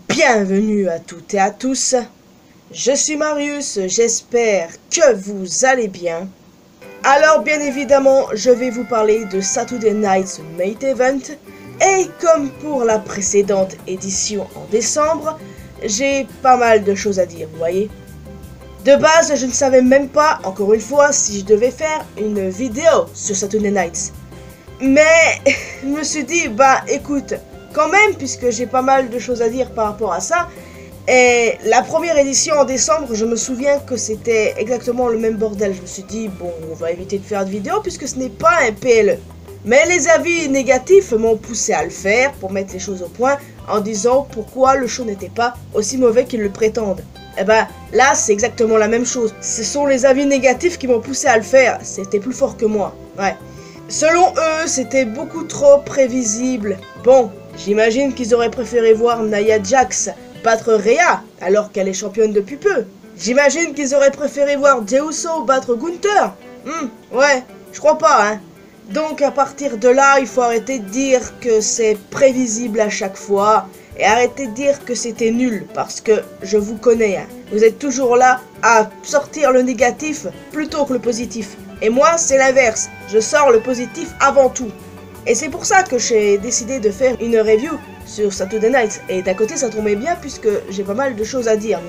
Bienvenue à toutes et à tous, je suis Marius, j'espère que vous allez bien. Alors bien évidemment, je vais vous parler de Saturday Night's Main Event, et comme pour la précédente édition en décembre, j'ai pas mal de choses à dire, vous voyez. De base, je ne savais même pas, encore une fois, si je devais faire une vidéo sur Saturday Night. Mais je me suis dit, bah écoute, quand même, puisque j'ai pas mal de choses à dire par rapport à ça. Et la première édition en décembre, je me souviens que c'était exactement le même bordel. Je me suis dit, bon, on va éviter de faire de vidéo puisque ce n'est pas un PLE. Mais les avis négatifs m'ont poussé à le faire pour mettre les choses au point en disant pourquoi le show n'était pas aussi mauvais qu'ils le prétendent. Et ben là, c'est exactement la même chose. Ce sont les avis négatifs qui m'ont poussé à le faire. C'était plus fort que moi. Ouais. Selon eux, c'était beaucoup trop prévisible. Bon, j'imagine qu'ils auraient préféré voir Nia Jax battre Rhea alors qu'elle est championne depuis peu. J'imagine qu'ils auraient préféré voir Jey Uso battre Gunther. Ouais, je crois pas, hein. Donc à partir de là, il faut arrêter de dire que c'est prévisible à chaque fois et arrêter de dire que c'était nul parce que je vous connais, hein. Vous êtes toujours là à sortir le négatif plutôt que le positif. Et moi, c'est l'inverse. Je sors le positif avant tout. Et c'est pour ça que j'ai décidé de faire une review sur Saturday Night. Et d'un côté, ça tombait bien puisque j'ai pas mal de choses à dire.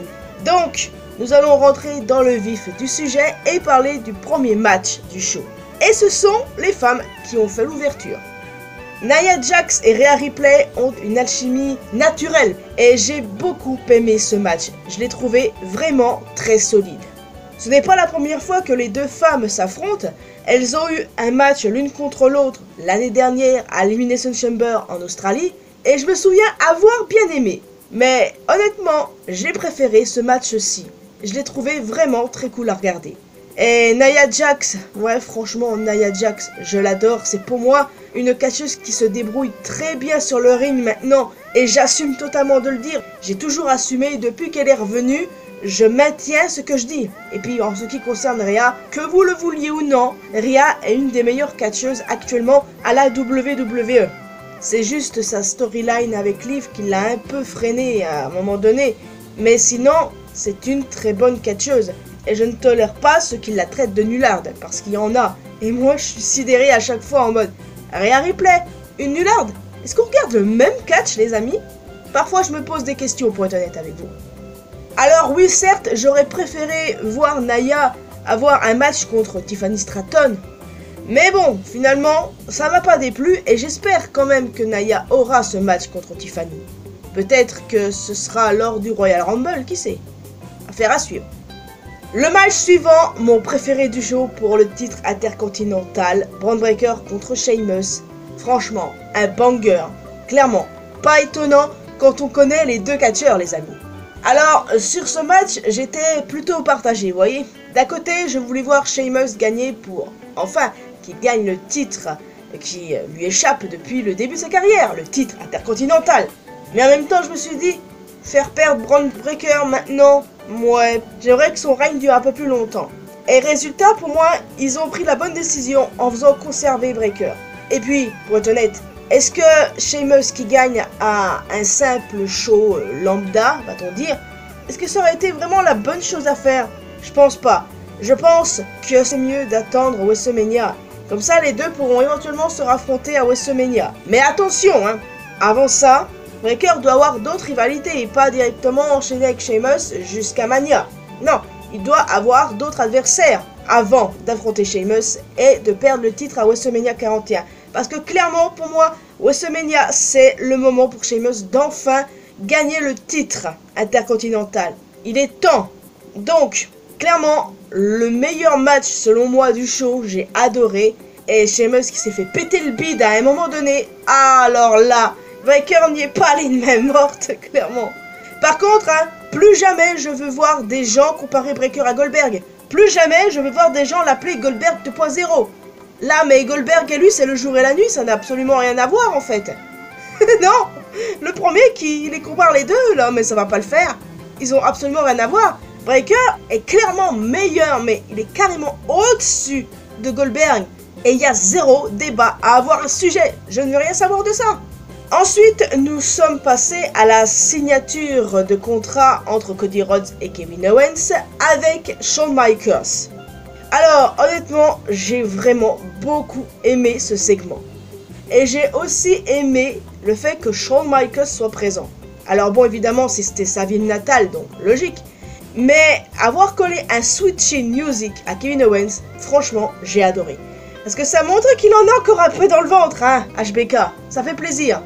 Donc, nous allons rentrer dans le vif du sujet et parler du premier match du show. Et ce sont les femmes qui ont fait l'ouverture. Nia Jax et Rhea Ripley ont une alchimie naturelle. Et j'ai beaucoup aimé ce match. Je l'ai trouvé vraiment très solide. Ce n'est pas la première fois que les deux femmes s'affrontent, elles ont eu un match l'une contre l'autre l'année dernière à Elimination Chamber en Australie, et je me souviens avoir bien aimé. Mais honnêtement, j'ai préféré ce match-ci. Je l'ai trouvé vraiment très cool à regarder. Et Nia Jax, ouais franchement Nia Jax, je l'adore, c'est pour moi une catcheuse qui se débrouille très bien sur le ring maintenant, et j'assume totalement de le dire, j'ai toujours assumé depuis qu'elle est revenue. Je maintiens ce que je dis. Et puis en ce qui concerne Rhea, que vous le vouliez ou non, Rhea est une des meilleures catcheuses actuellement à la WWE. C'est juste sa storyline avec Liv qui l'a un peu freinée à un moment donné. Mais sinon, c'est une très bonne catcheuse. Et je ne tolère pas ceux qui la traitent de nullarde, parce qu'il y en a. Et moi je suis sidéré à chaque fois en mode Rhea Ripley, une nullarde? Est-ce qu'on regarde le même catch les amis? Parfois je me pose des questions pour être honnête avec vous. Alors oui, certes, j'aurais préféré voir Nia avoir un match contre Tiffany Stratton. Mais bon, finalement, ça m'a pas déplu et j'espère quand même que Nia aura ce match contre Tiffany. Peut-être que ce sera lors du Royal Rumble, qui sait. Affaire à suivre. Le match suivant, mon préféré du show pour le titre intercontinental, Bron Breakker contre Sheamus. Franchement, un banger. Clairement, pas étonnant quand on connaît les deux catcheurs les amis. Alors, sur ce match, j'étais plutôt partagé, vous voyez. D'un côté, je voulais voir Sheamus gagner pour, enfin, qu'il gagne le titre qui lui échappe depuis le début de sa carrière, le titre intercontinental. Mais en même temps, je me suis dit, faire perdre Bron Breakker maintenant, ouais, j'aimerais que son règne dure un peu plus longtemps. Et résultat, pour moi, ils ont pris la bonne décision en faisant conserver Breakker. Et puis, pour être honnête, est-ce que Sheamus qui gagne à un simple show lambda, va-t-on dire, est-ce que ça aurait été vraiment la bonne chose à faire? Je pense pas. Je pense que c'est mieux d'attendre WrestleMania. Comme ça, les deux pourront éventuellement se raffronter à WrestleMania. Mais attention, hein, avant ça, Breakker doit avoir d'autres rivalités et pas directement enchaîner avec Sheamus jusqu'à Mania. Non, il doit avoir d'autres adversaires avant d'affronter Sheamus et de perdre le titre à WrestleMania 41. Parce que clairement, pour moi, WrestleMania, c'est le moment pour Sheamus d'enfin gagner le titre intercontinental. Il est temps. Donc, clairement, le meilleur match selon moi du show, j'ai adoré. Et Sheamus qui s'est fait péter le bide à un moment donné. Ah, alors là, Breakker n'y est pas allé de main morte, clairement. Par contre, hein, plus jamais je veux voir des gens comparer Breakker à Goldberg. Plus jamais je veux voir des gens l'appeler Goldberg 2.0. Là, mais Goldberg et lui, c'est le jour et la nuit, ça n'a absolument rien à voir, en fait. Non, le premier qui les compare les deux, là, mais ça va pas le faire. Ils ont absolument rien à voir. Breakker est clairement meilleur, mais il est carrément au-dessus de Goldberg. Et il y a zéro débat à avoir un sujet. Je ne veux rien savoir de ça. Ensuite, nous sommes passés à la signature de contrat entre Cody Rhodes et Kevin Owens avec Shawn Michaels. Alors, honnêtement, j'ai vraiment beaucoup aimé ce segment. Et j'ai aussi aimé le fait que Shawn Michaels soit présent. Alors bon, évidemment, c'était sa ville natale, donc logique. Mais avoir collé un Sweet Chin Music à Kevin Owens, franchement, j'ai adoré. Parce que ça montre qu'il en a encore un peu dans le ventre, hein, HBK. Ça fait plaisir.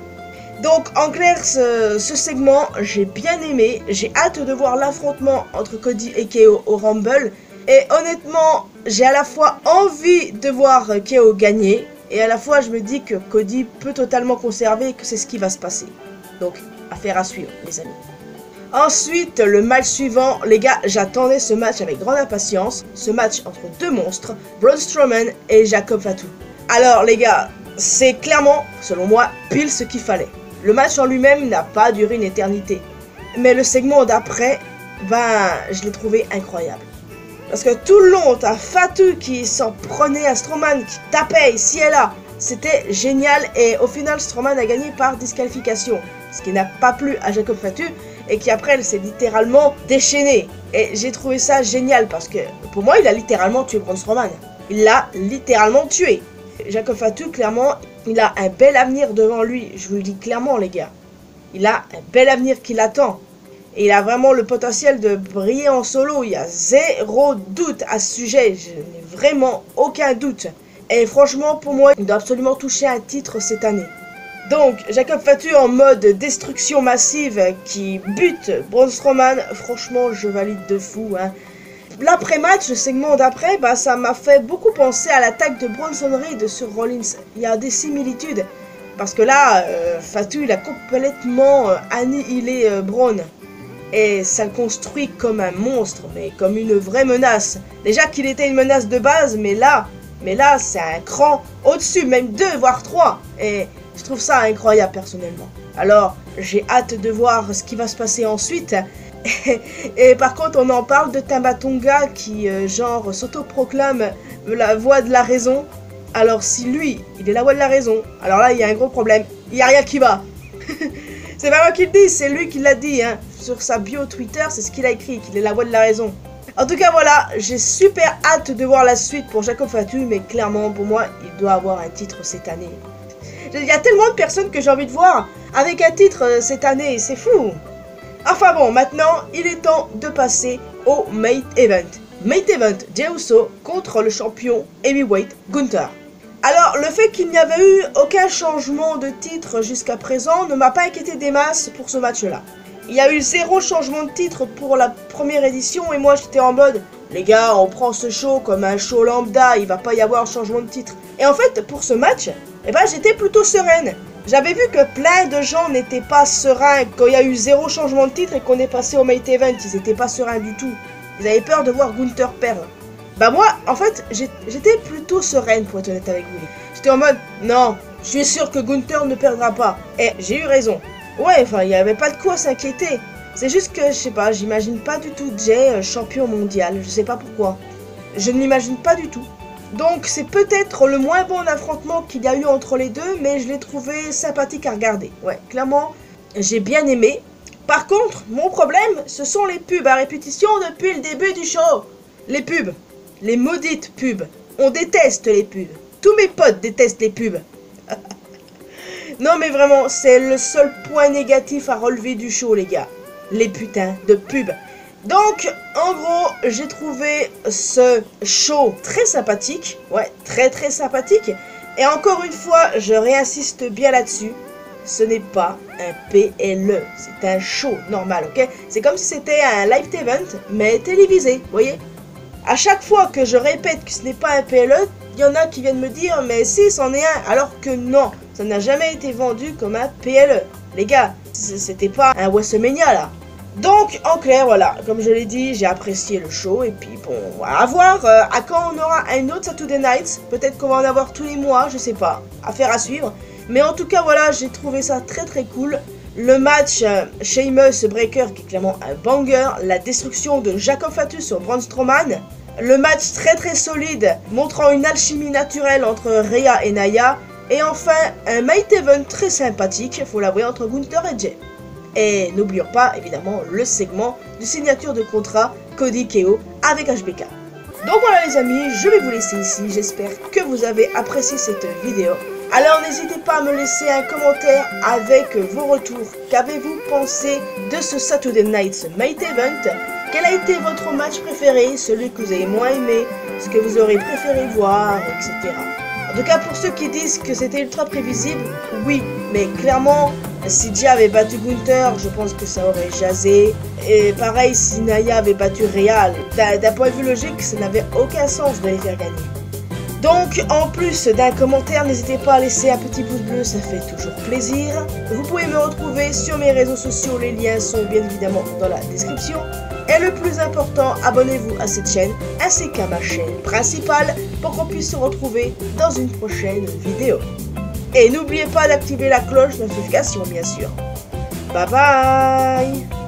Donc, en clair, ce segment, j'ai bien aimé. J'ai hâte de voir l'affrontement entre Cody et KO au Rumble. Et honnêtement, j'ai à la fois envie de voir KO gagner. Et à la fois, je me dis que Cody peut totalement conserver et que c'est ce qui va se passer. Donc, affaire à suivre, les amis. Ensuite, le match suivant. Les gars, j'attendais ce match avec grande impatience. Ce match entre deux monstres, Braun Strowman et Jacob Fatu. Alors, les gars, c'est clairement, selon moi, pile ce qu'il fallait. Le match en lui-même n'a pas duré une éternité. Mais le segment d'après, je l'ai trouvé incroyable. Parce que tout le long, t'as Fatu qui s'en prenait à Strowman, qui tapait ici et là. C'était génial et au final, Strowman a gagné par disqualification. Ce qui n'a pas plu à Jacob Fatu et qui après, elle s'est littéralement déchaînée. Et j'ai trouvé ça génial parce que pour moi, il a littéralement tué Braun Strowman. Il l'a littéralement tué. Jacob Fatu, clairement, il a un bel avenir devant lui. Je vous le dis clairement, les gars. Il a un bel avenir qui l'attend. Et il a vraiment le potentiel de briller en solo. Il y a zéro doute à ce sujet. Je n'ai vraiment aucun doute. Et franchement, pour moi, il doit absolument toucher un titre cette année. Donc, Jacob Fatu en mode destruction massive qui bute Braun Strowman. Franchement, je valide de fou, hein. L'après-match, le segment d'après, ça m'a fait beaucoup penser à l'attaque de Bronson Reed sur Rollins. Il y a des similitudes. Parce que là, Fatu, il a complètement annihilé Braun. Et ça le construit comme un monstre, mais comme une vraie menace. Déjà qu'il était une menace de base, mais là c'est un cran au-dessus, même 2, voire 3. Et je trouve ça incroyable personnellement. Alors, j'ai hâte de voir ce qui va se passer ensuite. Et par contre, on en parle de Tama Tonga qui, genre, s'autoproclame la voix de la raison. Alors, si lui, il est la voix de la raison, alors là, il y a un gros problème. Il n'y a rien qui va. C'est pas moi qui le dis, c'est lui qui l'a dit, hein. Sur sa bio Twitter, c'est ce qu'il a écrit, qu'il est la voix de la raison. En tout cas, voilà, j'ai super hâte de voir la suite pour Jacob Fatu, mais clairement, pour moi, il doit avoir un titre cette année. Il y a tellement de personnes que j'ai envie de voir avec un titre cette année, c'est fou. Enfin bon, maintenant, il est temps de passer au Main Event. Main Event, Jey Uso contre le champion Heavyweight Gunther. Alors, le fait qu'il n'y avait eu aucun changement de titre jusqu'à présent ne m'a pas inquiété des masses pour ce match-là. Il y a eu 0 changement de titre pour la première édition et moi j'étais en mode les gars, on prend ce show comme un show lambda, il va pas y avoir changement de titre. Et en fait, pour ce match, j'étais plutôt sereine. J'avais vu que plein de gens n'étaient pas sereins quand il y a eu 0 changement de titre et qu'on est passé au Main Event. Ils n'étaient pas sereins du tout. Ils avaient peur de voir Gunther perdre. Moi, en fait, j'étais plutôt sereine pour être honnête avec vous. J'étais en mode, non, je suis sûr que Gunther ne perdra pas. Et j'ai eu raison. Ouais, il n'y avait pas de quoi s'inquiéter. C'est juste que, je sais pas, j'imagine pas du tout Jey champion mondial. Je sais pas pourquoi. Je ne l'imagine pas du tout. Donc, c'est peut-être le moins bon affrontement qu'il y a eu entre les deux, mais je l'ai trouvé sympathique à regarder. Ouais, clairement, j'ai bien aimé. Par contre, mon problème, ce sont les pubs à répétition depuis le début du show. Les pubs. Les maudites pubs. On déteste les pubs. Tous mes potes détestent les pubs. Non mais vraiment, c'est le seul point négatif à relever du show, les gars. Les putains de pubs. Donc, en gros, j'ai trouvé ce show très sympathique. Ouais, très très sympathique. Et encore une fois, je réinsiste bien là-dessus. Ce n'est pas un PLE. C'est un show normal, ok? C'est comme si c'était un live event, mais télévisé, vous voyez? À chaque fois que je répète que ce n'est pas un PLE, il y en a qui viennent me dire « Mais si, c'en est un !» Alors que non, ça n'a jamais été vendu comme un PLE. Les gars, c'était pas un WrestleMania là. Donc, en clair, voilà, comme je l'ai dit, j'ai apprécié le show. Et puis bon, on va voir à quand on aura un autre Saturday Night. Peut-être qu'on va en avoir tous les mois, je sais pas. Affaire à suivre. Mais en tout cas, voilà, j'ai trouvé ça très très cool. Le match Sheamus Breaker qui est clairement un banger. La destruction de Jacob Fatu sur Braun Strowman. Le match très très solide, montrant une alchimie naturelle entre Rhea et Nia. Et enfin, un Might Event très sympathique, faut l'avouer, entre Gunther et Jay. Et n'oublions pas, évidemment, le segment de signature de contrat Cody KO avec HBK. Donc voilà les amis, je vais vous laisser ici, j'espère que vous avez apprécié cette vidéo. Alors n'hésitez pas à me laisser un commentaire avec vos retours. Qu'avez-vous pensé de ce Saturday Night Might Event? Quel a été votre match préféré, celui que vous avez moins aimé, ce que vous aurez préféré voir, etc. En tout cas, pour ceux qui disent que c'était ultra prévisible, oui, mais clairement, si Jay avait battu Gunther, je pense que ça aurait jasé. Et pareil, si Nia avait battu Real, d'un point de vue logique, ça n'avait aucun sens de les faire gagner. Donc, en plus d'un commentaire, n'hésitez pas à laisser un petit pouce bleu, ça fait toujours plaisir. Vous pouvez me retrouver sur mes réseaux sociaux, les liens sont bien évidemment dans la description. Et le plus important, abonnez-vous à cette chaîne ainsi qu'à ma chaîne principale pour qu'on puisse se retrouver dans une prochaine vidéo. Et n'oubliez pas d'activer la cloche de notification bien sûr. Bye bye.